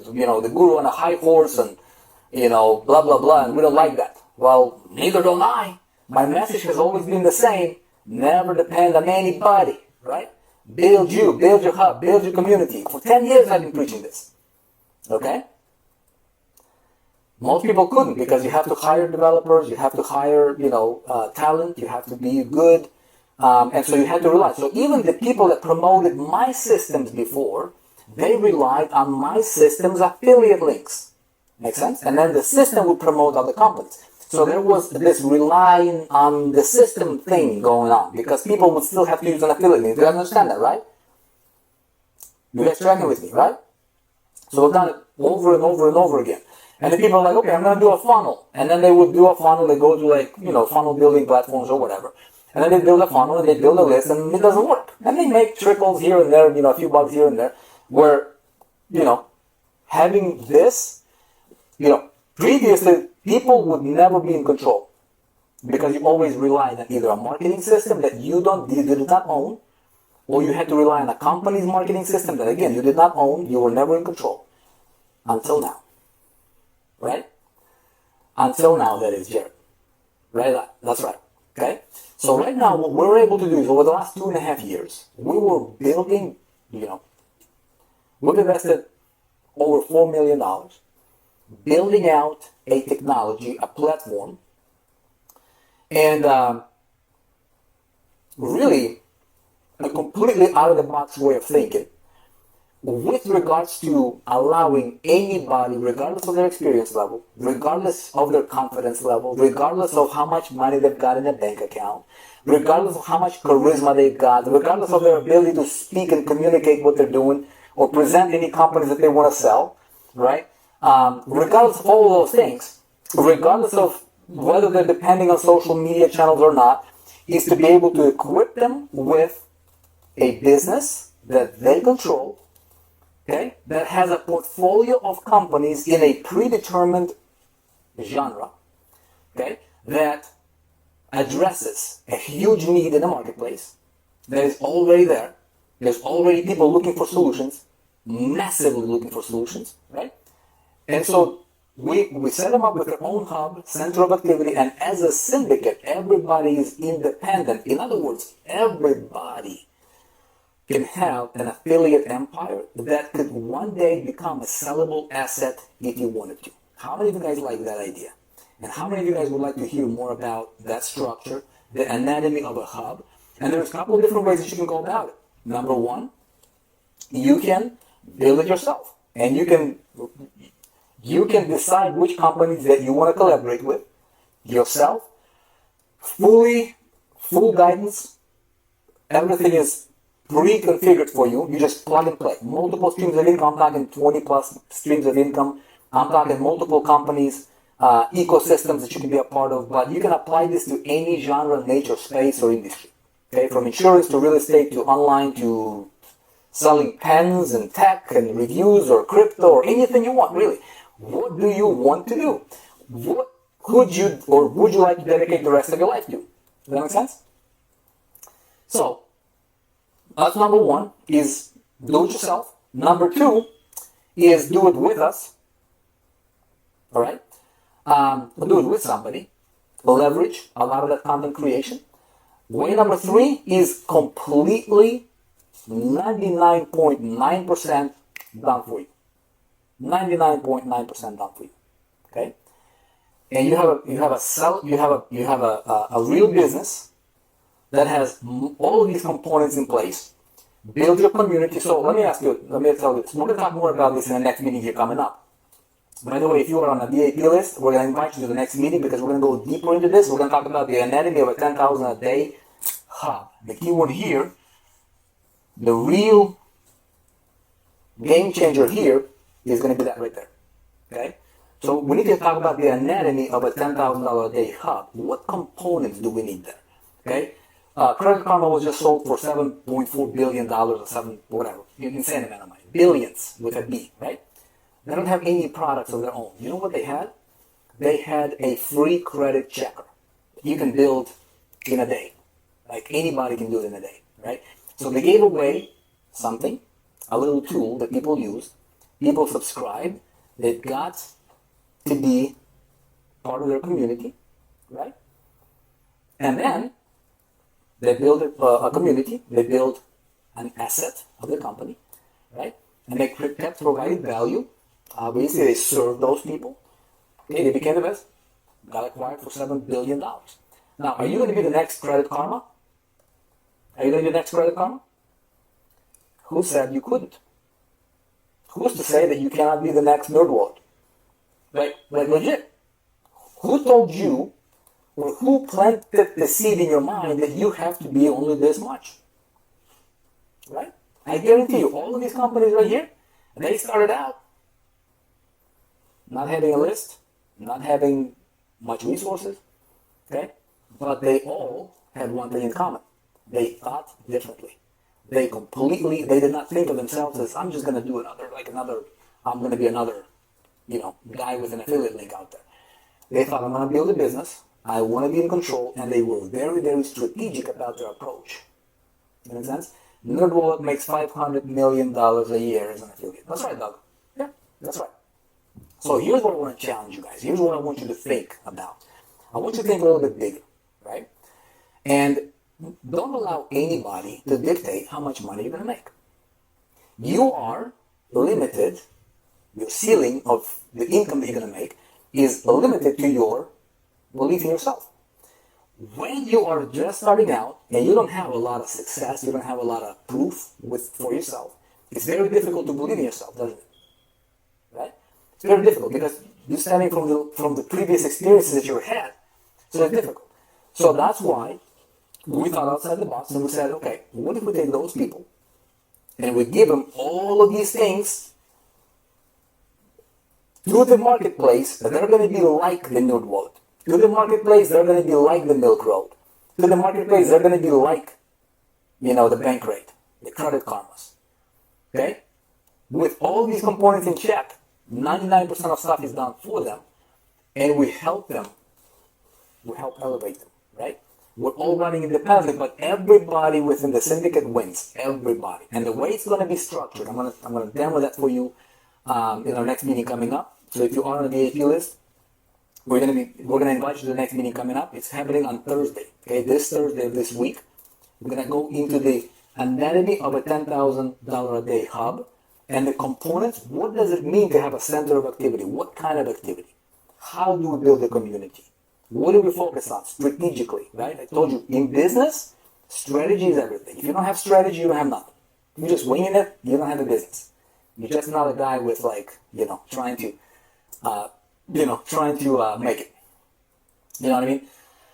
guru on a high horse and, blah, blah, blah, and we don't like that. Well, neither don't I. My message has always been the same. Never depend on anybody, right? Build your hub, build your community. For 10 years I've been preaching this. Okay? Most people couldn't because you have to hire developers, you have to hire, talent, you have to be good, and so you had to rely. So even the people that promoted my systems before, they relied on my system's affiliate links. Make sense? And then the system would promote other companies. So there was this relying on the system thing going on because people would still have to use an affiliate link. Do you understand that, right? You guys tracking with me, right? So we've done it over and over and over again. And the people are like, okay, I'm going to do a funnel. And then they would do a funnel. They go to funnel building platforms or whatever. And then they build a funnel and they build a list and it doesn't work. And they make trickles here and there, a few bucks here and there. Where, having this, previously people would never be in control. Because you always relied on either a marketing system that you did not own, or you had to rely on a company's marketing system that, again, you did not own. You were never in control. Until now. Right? Until now, that is, Jared. Right? That's right. Okay? So right now, what we're able to do is over the last 2.5 years, we were building, we've invested over $4 million building out a technology, a platform, and really a completely out-of-the-box way of thinking with regards to allowing anybody, regardless of their experience level, regardless of their confidence level, regardless of how much money they've got in a bank account, regardless of how much charisma they've got, regardless of their ability to speak and communicate what they're doing, or present any companies that they want to sell, right? Regardless of all those things, regardless of whether they're depending on social media channels or not, is to be able to equip them with a business that they control, okay, that has a portfolio of companies in a predetermined genre, okay, that addresses a huge need in the marketplace that is already there. There's already people looking for solutions, massively looking for solutions, right? And so we set them up with their own hub, center of activity, and as a syndicate, everybody is independent. In other words, everybody can have an affiliate empire that could one day become a sellable asset if you wanted to. How many of you guys like that idea? And how many of you guys would like to hear more about that structure, the anatomy of a hub? And there's a couple of different ways that you can go about it. Number one, you can build it yourself, and you can decide which companies that you want to collaborate with yourself. Full guidance. Everything is pre-configured for you. You just plug and play. Multiple streams of income. I'm talking 20 plus streams of income. I'm talking multiple companies, ecosystems that you can be a part of. But you can apply this to any genre, nature, space, or industry. Okay, from insurance to real estate to online to selling pens and tech and reviews or crypto or anything you want, really. What do you want to do? What could you or would you like to dedicate the rest of your life to? Does that make sense? So, that's number one, is do it yourself. Number two is do it with us. All right? Do it with somebody. Leverage a lot of that content creation. Way number three is completely 99.9% done for you. 99.9% done for you. Okay? And you have a real business that has all of these components in place. Build your community. So let me tell you this. We're going to talk more about this in the next meeting here coming up. By the way, if you are on a DAP list, we're going to invite you to the next meeting because we're going to go deeper into this. We're going to talk about the anatomy of a 10,000 a day hub. The keyword here, the real game changer here is going to be that right there. Okay? So we need to talk about the anatomy of a $10,000 a day hub. What components do we need there? Okay? Credit Karma was just sold for $7.4 billion or whatever. Insane amount of money. Billions with a B, right? They don't have any products of their own. You know what they had? They had a free credit checker. You can build in a day. Like anybody can do it in a day, right? So they gave away something, a little tool that people use. People subscribed. They got to be part of their community, right? And then they build a community. They build an asset of the company, right? And they kept providing value. Obviously, they served those people. Okay, they became the best. Got acquired for $7 billion. Now, are you going to be the next Credit Karma? Are you going to be the next Credit Karma? Who said you couldn't? Who's to say that you cannot be the next NerdWallet? Like legit. Who told you, or who planted the seed in your mind that you have to be only this much? Right? I guarantee you, all of these companies right here, they started out not having a list, not having much resources, okay? But they all had one thing in common. They thought differently. They did not think of themselves as, I'm just going to do I'm going to be another, guy with an affiliate link out there. They thought, I'm going to build a business, I want to be in control, and they were very, very strategic about their approach. Does that make sense? NerdWallet makes $500 million a year as an affiliate. That's right, Doug. Yeah, that's right. So here's what I want to challenge you guys. Here's what I want you to think about. I want you to think a little bit bigger, right? And don't allow anybody to dictate how much money you're going to make. You are limited. Your ceiling of the income that you're going to make is limited to your belief in yourself. When you are just starting out and you don't have a lot of success, you don't have a lot of proof for yourself, it's very difficult to believe in yourself, doesn't it? Right? It's very difficult because you're stemming from the previous experiences that you had. So it's difficult. So that's why we thought outside the box and we said, okay, what if we take those people and we give them all of these things to the marketplace that they're going to be like the NerdWallet. To the marketplace, they're going to be like the Milk Road. To the marketplace, they're going to be like, the bank rate, the Credit Karmas. Okay? With all these components in check, 99% of stuff is done for them, and we help them. We help elevate them, right? We're all running independently, but everybody within the syndicate wins. Everybody. And the way it's going to be structured, I'm gonna demo that for you in our next meeting coming up. So if you are on the VIP list, we're gonna invite you to the next meeting coming up. It's happening on Thursday. Okay, this Thursday of this week, we're gonna go into the anatomy of a $10,000 a day hub and the components. What does it mean to have a center of activity? What kind of activity? How do we build a community? What do we focus on strategically? Right? I told you in business, strategy is everything. If you don't have strategy, you don't have nothing. If you're just winging it, you don't have a business. You're just not a guy with trying to make it. You know what I mean?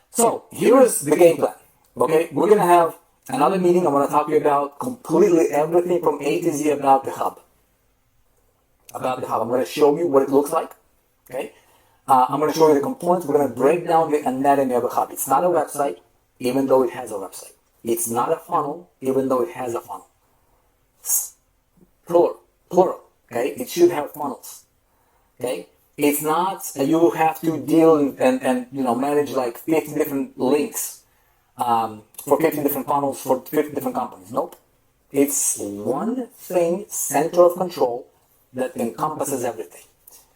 So here's the game plan. Okay, we're gonna have another meeting. I'm gonna talk to you about completely everything from A to Z about the hub. I'm gonna show you what it looks like. Okay, I'm gonna show you the components. We're gonna break down the anatomy of a hub. It's not a website, even though it has a website. It's not a funnel, even though it has a funnel. Plural. Okay, it should have funnels. Okay. It's not you have to deal and manage like 50 different links for 50 different funnels for 50 different companies. Nope. It's one thing, center of control that encompasses everything.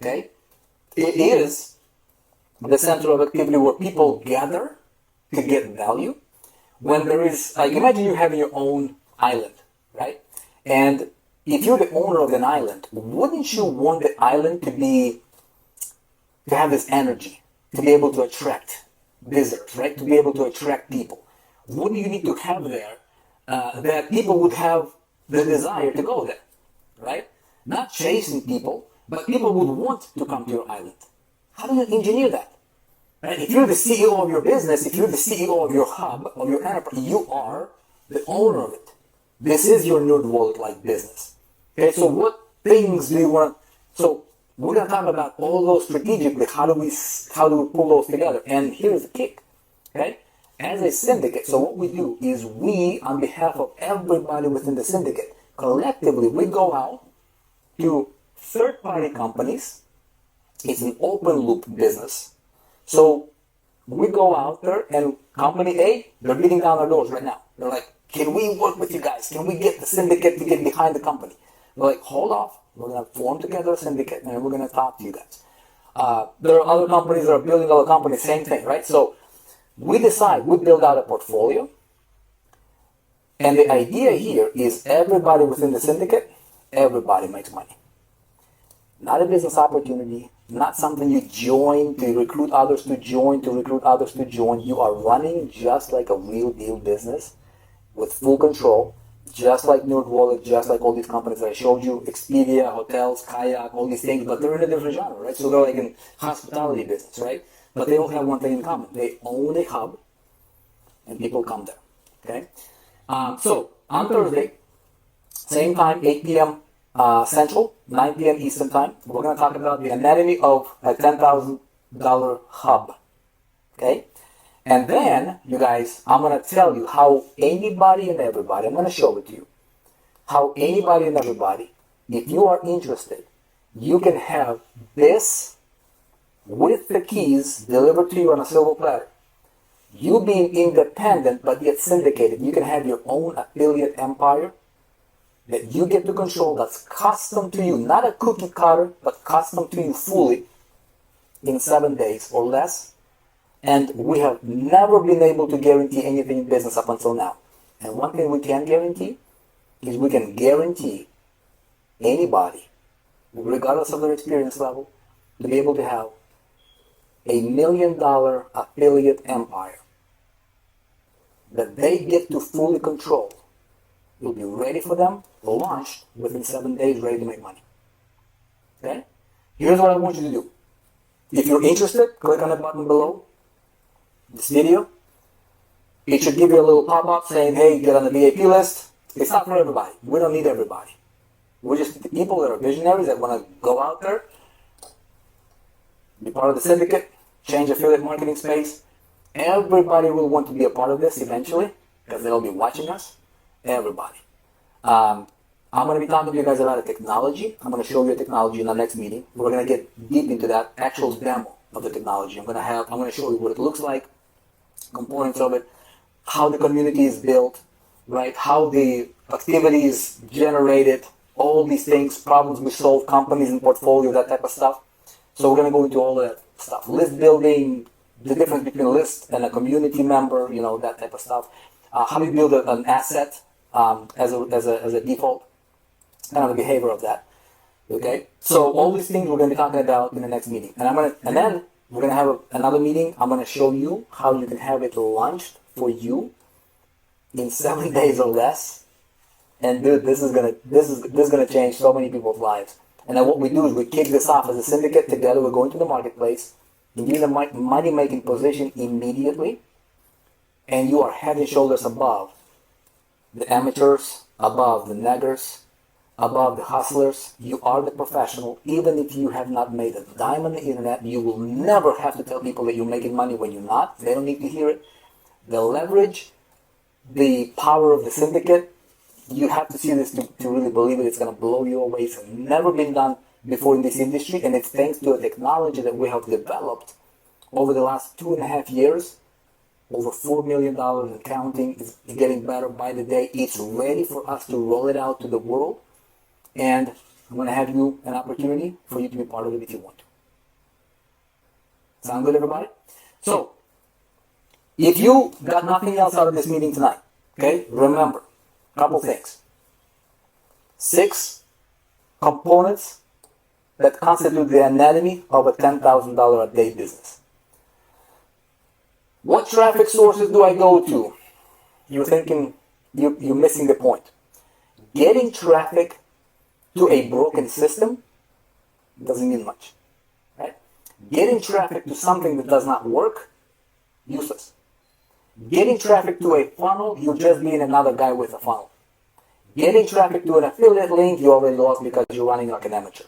Okay? It is the center of activity where people gather to get value. When there is, like, imagine you having your own island, right? And if you're the owner of an island, wouldn't you want the island to have this energy, to be able to attract visitors, right? To be able to attract people. What do you need to have there that people would have the desire to go there, right? Not chasing people, but people would want to come to your island. How do you engineer that? Right? If you're the CEO of your business, if you're the CEO of your hub, of your enterprise, you are the owner of it. This is your Nerd Wallet-like business. Okay, so what things do you want? So we're going to talk about all those strategically. How do we pull those together? And here's the kick. Okay, as a syndicate, so what we do is we, on behalf of everybody within the syndicate, collectively we go out to third-party companies. It's an open loop business. So we go out there and company A, they're beating down our doors right now. They're like, can we work with you guys? Can we get the syndicate to get behind the company? We're like, hold off. We're going to form together a syndicate and we're going to talk to you guys. There are other companies that are building other companies, same thing, right? So we build out a portfolio. And the idea here is everybody within the syndicate, everybody makes money. Not a business opportunity, not something you join to recruit others to join, You are running just like a real deal business with full control. Just like Nerd Wallet, just like all these companies that I showed you, Expedia, hotels, Kayak, all these things, but they're in a different genre, right? So they're like in hospitality business, right? But they all have one thing in common. They own a hub, and people come there, okay? So on Thursday, same time, 8 p.m. Central, 9 p.m. Eastern time, we're going to talk about the anatomy of a $10,000 hub, okay? And then, you guys, I'm going to tell you how anybody and everybody, I'm going to show it to you, how anybody and everybody, if you are interested, you can have this with the keys delivered to you on a silver platter. You being independent but yet syndicated, you can have your own affiliate empire that you get to control that's custom to you, not a cookie cutter, but custom to you fully in 7 days or less. And we have never been able to guarantee anything in business up until now. And one thing we can guarantee is we can guarantee anybody, regardless of their experience level, to be able to have $1 million affiliate empire that they get to fully control. Will be ready for them, launched within 7 days, ready to make money. Okay? Here's what I want you to do. If you're interested, click on the button below this video. It should give you a little pop-up saying, hey, get on the VIP list. It's not for everybody. We don't need everybody. We're just the people that are visionaries that want to go out there, be part of the syndicate, change affiliate marketing space. Everybody will want to be a part of this eventually because they'll be watching us. Everybody. I'm I'm going to be talking to you guys about a technology. I'm going to show you a technology in the next meeting. We're going to get deep into that actual demo of the technology. I'm going to show you what it looks like, components of it, how the community is built, right? How the activity is generated, all these things, problems we solve, companies and portfolio, that type of stuff. So we're going to go into all that stuff. List building, the difference between a list and a community member, that type of stuff. How do you build an asset as a default, kind of the behavior of that. Okay, so all these things we're going to be talking about in the next meeting, and then we're going to have another meeting. I'm going to show you how you can have it launched for you in 7 days or less. And dude, this is gonna change so many people's lives. And then what we do is we kick this off as a syndicate together. We're going to the marketplace. You get a money-making position immediately, and you are head and shoulders above the amateurs, above the naggers, above the hustlers. You are the professional. Even if you have not made a dime on the internet, you will never have to tell people that you're making money when you're not. They don't need to hear it. The leverage, the power of the syndicate, you have to see this to really believe it. It's going to blow you away. It's never been done before in this industry, and it's thanks to a technology that we have developed over the last 2.5 years. Over $4 million and counting. It's getting better by the day. It's ready for us to roll it out to the world, and I'm going to have you an opportunity for you to be part of it if you want to. Sound good, everybody? So, if you got nothing else out of this meeting tonight, okay, remember, couple things. 6 components that constitute the anatomy of a $10,000 a day business. What traffic sources do I go to? You're thinking, you're missing the point. Getting traffic to a broken system doesn't mean much, right? Getting traffic to something that does not work, useless. Getting traffic to a funnel, you're just being another guy with a funnel. Getting traffic to an affiliate link, you already lost because you're running like an amateur.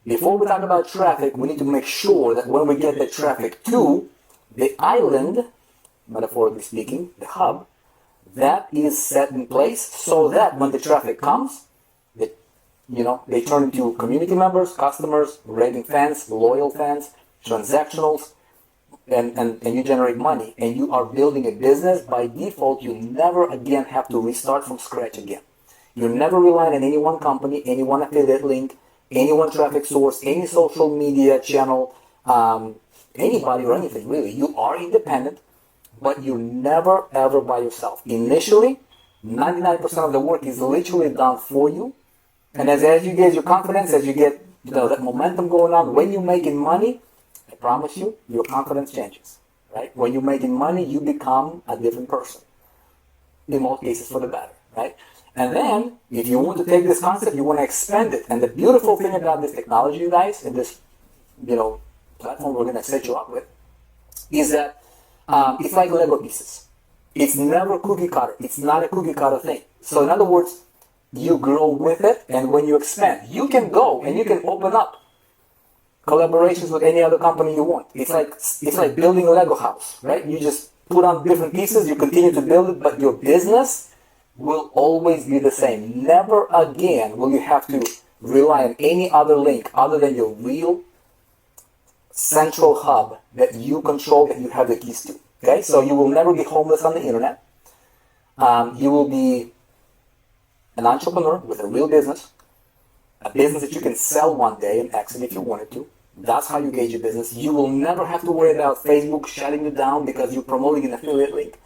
Before we talk about traffic, we need to make sure that when we get the traffic to the island, metaphorically speaking, the hub, that is set in place so that when the traffic comes, they turn into community members, customers, raving fans, loyal fans, transactionals, and you generate money, and you are building a business. By default, you never again have to restart from scratch again. You're never relying on any one company, any one affiliate link, any one traffic source, any social media channel, anybody or anything really. You are independent, but you're never ever by yourself. Initially, 99% of the work is literally done for you, and as you get your confidence, as you get that momentum going on, when you're making money, I promise you, your confidence changes, right? When you're making money, you become a different person. In most cases, for the better, right? And then, if you want to take this concept, you want to expand it. And the beautiful thing about this technology, you guys, and this, platform we're going to set you up with, is that it's like Lego pieces. It's never cookie cutter. It's not a cookie cutter thing. So in other words, you grow with it, and when you expand, you can go and you can open up collaborations with any other company you want. It's like building a Lego house, right? You just put on different pieces, you continue to build it, but your business will always be the same. Never again will you have to rely on any other link other than your real central hub that you control, that you have the keys to. Okay, so you will never be homeless on the internet. You will be an entrepreneur with a real business, a business that you can sell one day and exit if you wanted to. That's how you gauge your business. You will never have to worry about Facebook shutting you down because you're promoting an affiliate link.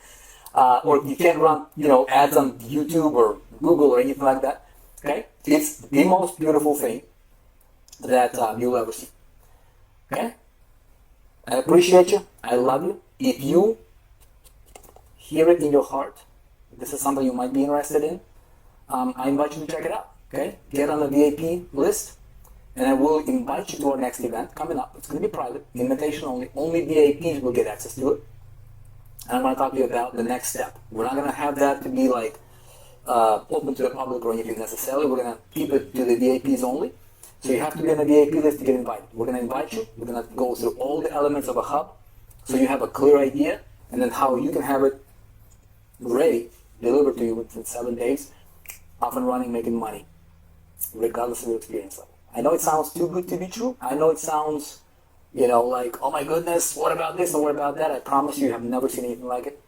Or you can't run, ads on YouTube or Google or anything like that. Okay, it's the most beautiful thing that you'll ever see. Okay, I appreciate you. I love you. If you hear it in your heart, this is something you might be interested in, I invite you to check it out. Okay, get on the VIP list, and I will invite you to our next event coming up. It's going to be private, invitation only. Only VIPs will get access to it. And I'm going to talk to you about the next step. We're not going to have that to be like open to the public or anything necessarily. We're going to keep it to the VIPs only. So you have to be on the VIP list to get invited. We're going to invite you. We're going to go through all the elements of a hub so you have a clear idea, and then how you can have it ready, delivered to you within 7 days. up and running, making money, regardless of your experience level. I know it sounds too good to be true. I know it sounds, like, oh my goodness, what about this and what about that? I promise you have never seen anything like it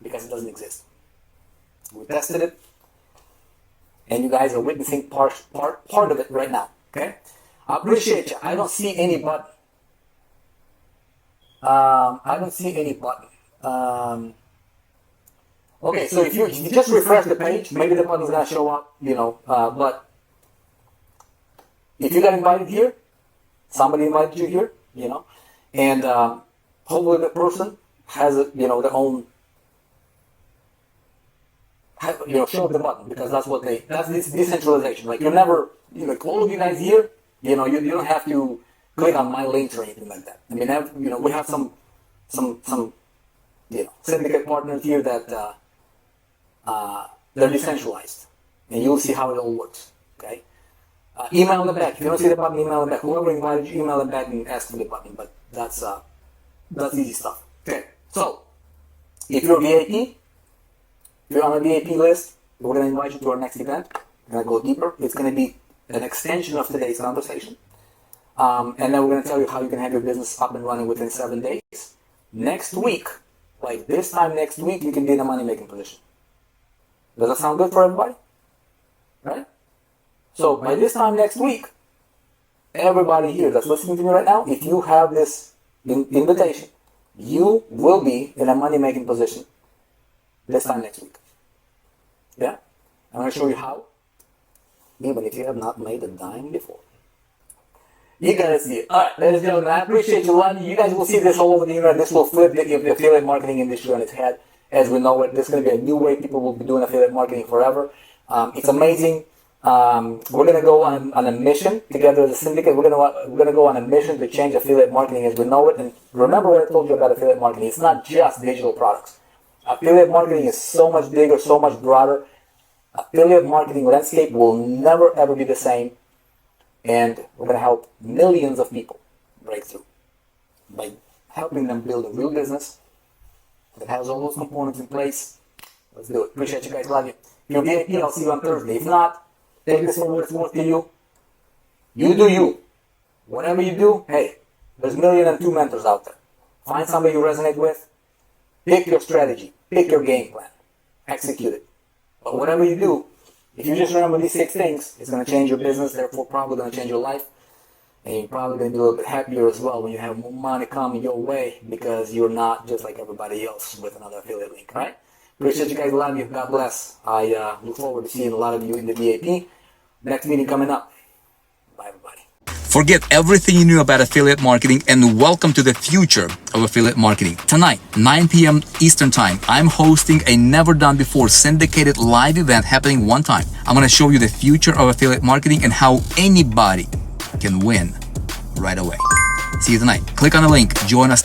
because it doesn't exist. We tested it, and you guys are witnessing part of it right now. Okay? I appreciate you. I don't see any button. Okay, so if you just refresh the page, maybe the button's gonna show up, but if you got invited here, somebody invited you here, and hopefully the person has, their own, show up the button, because that's this decentralization. Like, you're never, like, all of you guys here, you don't have to click on my links or anything like that. I mean, we have some syndicate partners here that they're decentralized, and you'll see how it all works. Okay, email them back. If you don't see the button, email them back. Whoever invited you, email them back and ask for the button. But that's easy stuff. Okay, so if you're VIP, if you're on the VIP list, we're gonna invite you to our next event. We're gonna go deeper. It's gonna be an extension of today's conversation. And then we're going to tell you how you can have your business up and running within 7 days. Next week, like this time next week, you can be in a money-making position. Does that sound good for everybody? Right? So by this time next week, everybody here that's listening to me right now, if you have this invitation, you will be in a money-making position this time next week. Yeah? I'm going to show you how, even if you have not made a dime before. You gotta see it. Alright, ladies and gentlemen, I appreciate you. You guys will see this all over the internet. This will flip the affiliate marketing industry on its head as we know it. This is going to be a new way people will be doing affiliate marketing forever. It's amazing. We're going to go on a mission together as a syndicate. We're going to go on a mission to change affiliate marketing as we know it. And remember what I told you about affiliate marketing. It's not just digital products. Affiliate marketing is so much bigger, so much broader. Affiliate marketing landscape will never ever be the same. And we're going to help millions of people break through by helping them build a real business that has all those components in place. Let's do it. Appreciate you guys. Love you. If you're VIP, I'll see you on Thursday. If not, take this for what it's worth to you. You do you. Whatever you do, hey, there's 1,000,002 mentors out there. Find somebody you resonate with. Pick your strategy. Pick your game plan. Execute it. But whatever you do, if you just remember these 6 things, it's going to change your business, therefore probably going to change your life. And you're probably going to be a little bit happier as well when you have more money coming your way because you're not just like everybody else with another affiliate link, right? Appreciate you guys. Love you. God bless. I look forward to seeing a lot of you in the VIP. Next meeting coming up. Bye, everybody. Forget everything you knew about affiliate marketing and welcome to the future of affiliate marketing. Tonight, 9 p.m. Eastern Time, I'm hosting a never-done-before syndicated live event happening one time. I'm going to show you the future of affiliate marketing and how anybody can win right away. See you tonight. Click on the link. Join us.